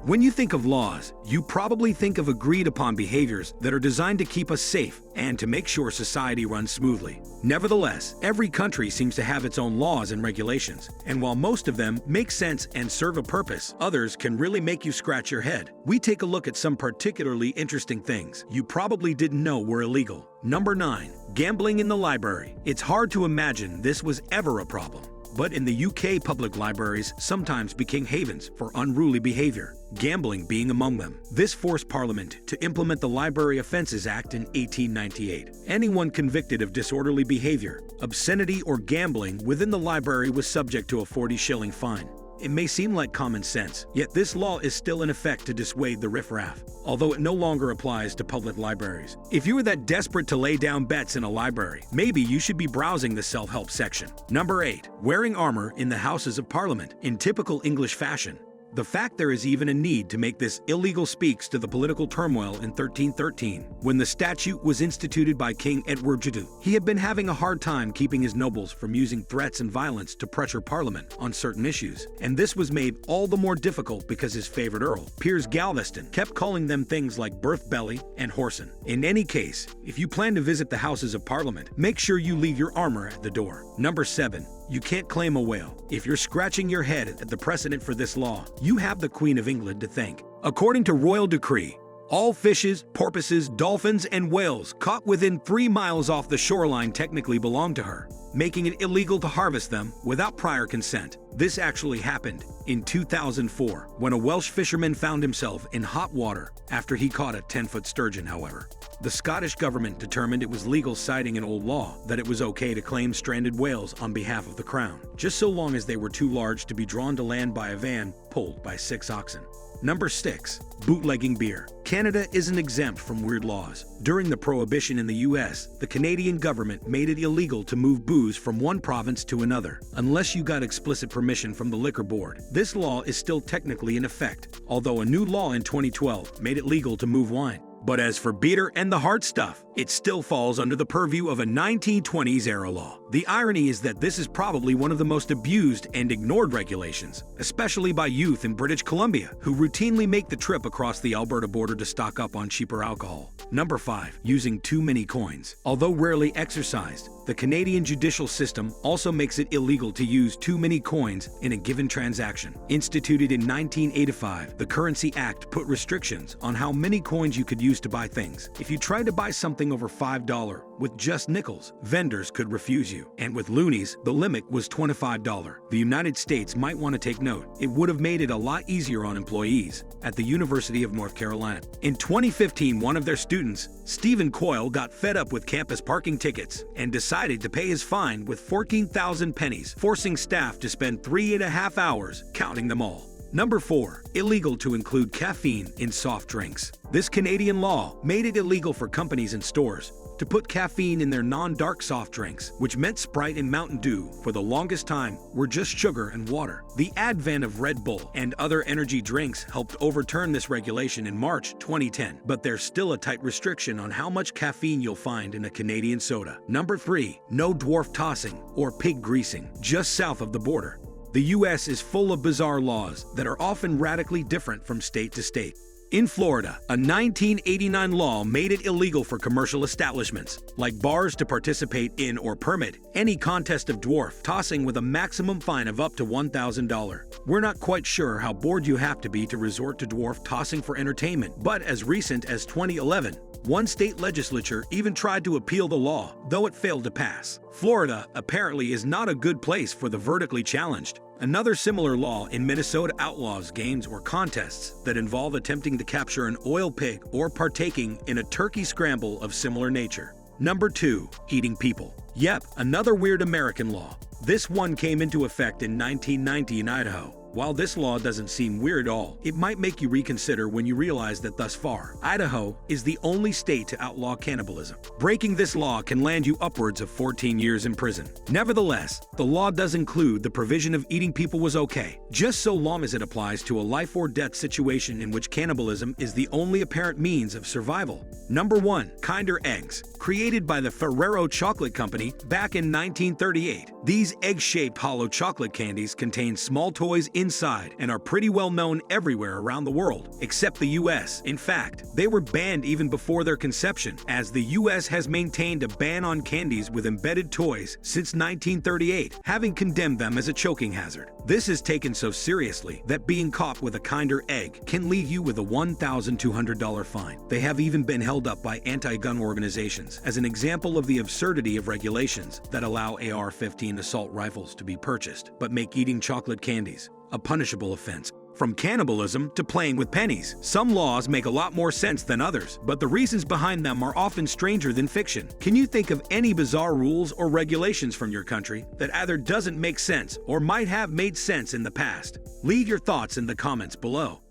When you think of laws, you probably think of agreed-upon behaviors that are designed to keep us safe and to make sure society runs smoothly. Nevertheless, every country seems to have its own laws and regulations, and while most of them make sense and serve a purpose, others can really make you scratch your head. We take a look at some particularly interesting things you probably didn't know were illegal. Number 9. Gambling in the library. It's hard to imagine this was ever a problem, but in the UK, public libraries sometimes became havens for unruly behavior, gambling being among them. This forced Parliament to implement the Library Offences Act in 1898. Anyone convicted of disorderly behavior, obscenity, or gambling within the library was subject to a 40-shilling fine. It may seem like common sense, yet this law is still in effect to dissuade the riffraff, although it no longer applies to public libraries. If you are that desperate to lay down bets in a library, maybe you should be browsing the self-help section. Number 8. Wearing armor in the Houses of Parliament. In typical English fashion, the fact there is even a need to make this illegal speaks to the political turmoil in 1313, when the statute was instituted by King Edward II. He had been having a hard time keeping his nobles from using threats and violence to pressure Parliament on certain issues, and this was made all the more difficult because his favorite Earl, Piers Galveston, kept calling them things like birth belly and whoreson. In any case, if you plan to visit the Houses of Parliament, make sure you leave your armor at the door. Number 7. You can't claim a whale. If you're scratching your head at the precedent for this law, you have the Queen of England to thank. According to royal decree, all fishes, porpoises, dolphins, and whales caught within 3 miles off the shoreline technically belong to her, making it illegal to harvest them without prior consent. This actually happened in 2004 when a Welsh fisherman found himself in hot water after he caught a 10-foot sturgeon, however. The Scottish government determined it was legal, citing an old law that it was okay to claim stranded whales on behalf of the Crown, just so long as they were too large to be drawn to land by a van pulled by 6 oxen. Number 6. Bootlegging beer. Canada isn't exempt from weird laws. During the Prohibition in the US, the Canadian government made it illegal to move booze from one province to another, unless you got explicit permission from the liquor board. This law is still technically in effect, although a new law in 2012 made it legal to move wine. But as for beer and the hard stuff, it still falls under the purview of a 1920s-era law. The irony is that this is probably one of the most abused and ignored regulations, especially by youth in British Columbia, who routinely make the trip across the Alberta border to stock up on cheaper alcohol. Number 5. Using too many coins. Although rarely exercised, the Canadian judicial system also makes it illegal to use too many coins in a given transaction. Instituted in 1985, the Currency Act put restrictions on how many coins you could use to buy things. If you tried to buy something over $5 with just nickels, vendors could refuse you. And with loonies, the limit was $25. The United States might want to take note. It would have made it a lot easier on employees at the University of North Carolina. In 2015, one of their students, Stephen Coyle, got fed up with campus parking tickets and decided to pay his fine with 14,000 pennies, forcing staff to spend 3.5 hours counting them all. Number 4. Illegal to include caffeine in soft drinks. This Canadian law made it illegal for companies and stores to put caffeine in their non-dark soft drinks, which meant Sprite and Mountain Dew for the longest time were just sugar and water. The advent of Red Bull and other energy drinks helped overturn this regulation in March 2010, but there's still a tight restriction on how much caffeine you'll find in a Canadian soda. Number 3. No dwarf tossing or pig greasing. Just south of the border, the US is full of bizarre laws that are often radically different from state to state. In Florida, a 1989 law made it illegal for commercial establishments, like bars, to participate in or permit any contest of dwarf tossing with a maximum fine of up to $1,000. We're not quite sure how bored you have to be to resort to dwarf tossing for entertainment, but as recent as 2011, one state legislature even tried to appeal the law, though it failed to pass. Florida apparently is not a good place for the vertically challenged. Another similar law in Minnesota outlaws games or contests that involve attempting to capture an oil pig or partaking in a turkey scramble of similar nature. Number 2. Eating people. Yep, another weird American law. This one came into effect in 1990 in Idaho. While this law doesn't seem weird at all, it might make you reconsider when you realize that thus far, Idaho is the only state to outlaw cannibalism. Breaking this law can land you upwards of 14 years in prison. Nevertheless, the law does include the provision of eating people was okay, just so long as it applies to a life or death situation in which cannibalism is the only apparent means of survival. Number 1. Kinder Eggs. Created by the Ferrero Chocolate Company back in 1938, these egg-shaped hollow chocolate candies contain small toys inside and are pretty well known everywhere around the world, except the US. In fact, they were banned even before their conception, as the US has maintained a ban on candies with embedded toys since 1938, having condemned them as a choking hazard. This is taken so seriously that being caught with a Kinder Egg can leave you with a $1,200 fine. They have even been held up by anti-gun organizations as an example of the absurdity of regulations that allow AR-15 assault rifles to be purchased, but make eating chocolate candies a punishable offense. From cannibalism to playing with pennies, some laws make a lot more sense than others, but the reasons behind them are often stranger than fiction. Can you think of any bizarre rules or regulations from your country that either doesn't make sense or might have made sense in the past? Leave your thoughts in the comments below.